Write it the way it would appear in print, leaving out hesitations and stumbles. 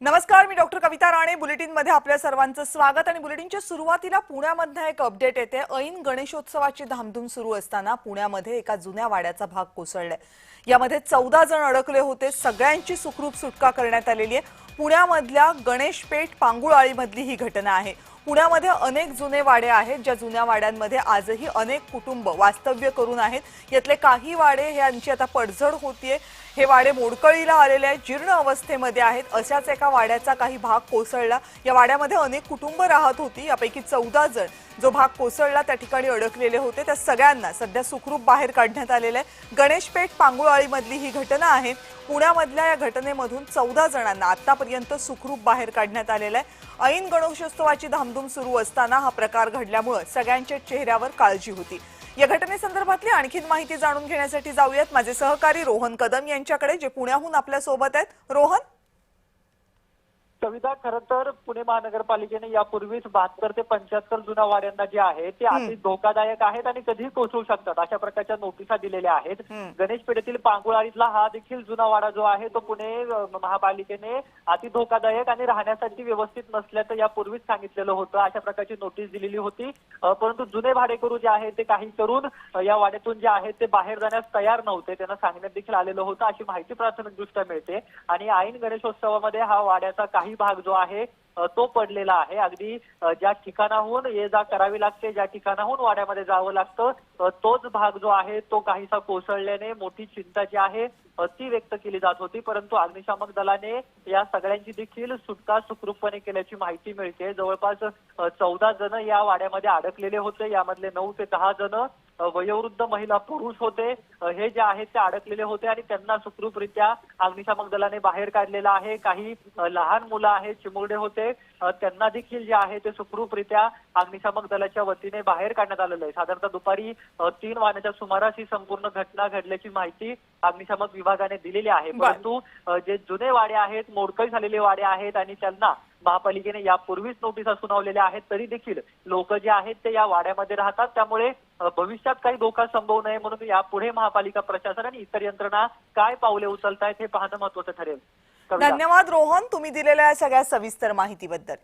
नमस्कार, मी डॉक्टर कविता राणे. बुलेटिन मध्ये आपल्या सर्वांचं स्वागत. आणि बुलेटिनच्या सुरुवातीला पुण्यामधून एक अपडेट येते. ऐन गणेशोत्सवाची धामधूम सुरू असताना पुण्यामध्ये एका जुन्या वाड्याचा भाग कोसळलाय. यामध्ये 14 जण अडकले होते. सगळ्यांची सुखरूप सुटका करण्यात आलेली आहे. पुण्यामधल्या गणेशपेठ पांगुळाळीमधली ही घटना आहे. पुण्यामध्ये अनेक जुने वाडे आहेत, ज्या जुन्या वाड्यांमध्ये आजही अनेक कुटुंब वास्तव्य करून आहेत. यातले काही वाडे यांची आता पडझड होतीये. हे वाडे मोडकळीला आलेले आहेत, जीर्ण अवस्थेमध्ये आहेत. अशाच एका वाड्याचा काही भाग कोसळला. या वाड्यामध्ये अनेक कुटुंब राहत होती. यापैकी 14 जण जो भाग कोसळला त्या ठिकाणी अडकलेले होते. त्या सगळ्यांना सध्या सुखरूप बाहेर काढण्यात आलेलं आहे. गणेशपेठ पांगुळाळीमधली ही घटना आहे. पुण्यामधल्या या घटनेमधून 14 जणांना आतापर्यंत सुखरूप बाहेर काढण्यात आलेलं आहे. ऐन गणेशोत्सवाची धामधूम सुरू असताना हा प्रकार घडल्यामुळे सगळ्यांच्या चेहऱ्यावर काळजी होती. या घटनेसंदर्भातली आणखीन माहिती जाणून घेण्यासाठी जाऊयात माझे सहकारी रोहन कदम यांच्याकडे, जे पुण्याहून आपल्या सोबत आहेत. रोहन. कविता, खरं तर पुणे महानगरपालिकेने यापूर्वीच 72 ते 75 जुन्या वाड्यांना जे आहे ते अति धोकादायक आहेत आणि कधीही कोसळू शकतात अशा प्रकारच्या नोटिसा दिलेल्या आहेत. गणेशपेठेतील पांगुळाळीतला हा देखील जुना वाडा जो आहे तो पुणे महापालिकेने अति धोकादायक आणि राहण्यासाठी व्यवस्थित नसल्याचं यापूर्वीच सांगितलेलं होतं. अशा प्रकारची नोटीस दिलेली होती. परंतु जुने भाडेकरू जे आहे ते काही करून या वाड्यातून जे आहे ते बाहेर जाण्यास तयार नव्हते. त्यांना सांगण्यात देखील आलेलं होतं अशी माहिती प्राथमिकदृष्ट्या मिळते. आणि ऐन गणेशोत्सवामध्ये हा वाड्याचा काही भाग जो आहे तो पडलेला आहे. अगदी ज्या ठिकाणाहून ये जा करावी लागते, ज्या ठिकाणाहून वाड्यामध्ये जावं लागतं तोच भाग जो आहे तो काहीसा कोसळल्याने मोठी चिंता जी आहे ती व्यक्त केली जात होती. परंतु अग्निशामक दलाने या सगळ्यांची देखील सुटका सुखरूपपणे केल्याची माहिती मिळते. जवळपास 14 जण या वाड्यामध्ये अडकलेले होते. यामधले 9 ते 10 जण वयोवृद्ध महिला पुरुष होते. हे जे आहेत ते अडकलेले होते आणि त्यांना सुखरूपरित्या अग्निशामक दलाने बाहेर काढलेलं आहे. काही लहान मुलं आहेत, चिमुरडे होते, त्यांना देखील जे आहे ते सुखरूपरित्या अग्निशामक दलाच्या वतीने बाहेर काढण्यात आलेलं आहे. साधारणतः दुपारी 3 वाजण्याच्या सुमारास ही संपूर्ण घटना घडल्याची माहिती अग्निशामक विभागाने दिलेली आहे. परंतु जे जुने वाडे आहेत, मोडकळी झालेले वाडे आहेत आणि त्यांना महापालिकेने यापूर्वीच नोटिसा सुनावलेल्या आहेत, तरी देखील लोक जे आहेत ते या वाड्यामध्ये राहतात. त्यामुळे भविष्यात काही धोका संभवू नये म्हणून यापुढे महापालिका प्रशासन आणि इतर यंत्रणा काय पावले उचलतायत हे पाहणं महत्त्वाचं ठरेल. धन्यवाद रोहन, तुम्ही दिलेल्या सगळ्या सविस्तर माहितीबद्दल.